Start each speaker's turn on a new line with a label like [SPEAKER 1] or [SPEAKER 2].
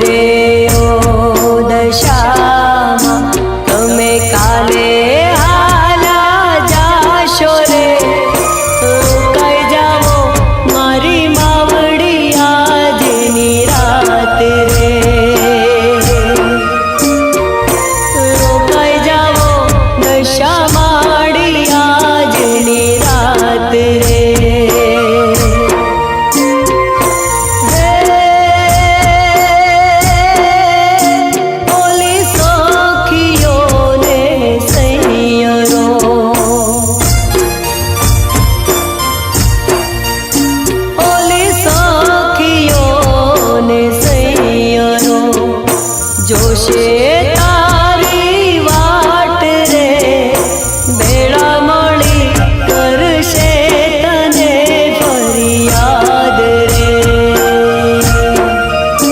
[SPEAKER 1] રે ઓ દશામાં તમે કાલે હાલા જાશો રે, કઈ જાવો મારી માવડી આજની રાત રે, રોકાઈ જાવો દશા માડી આજની રાત રે। જોશે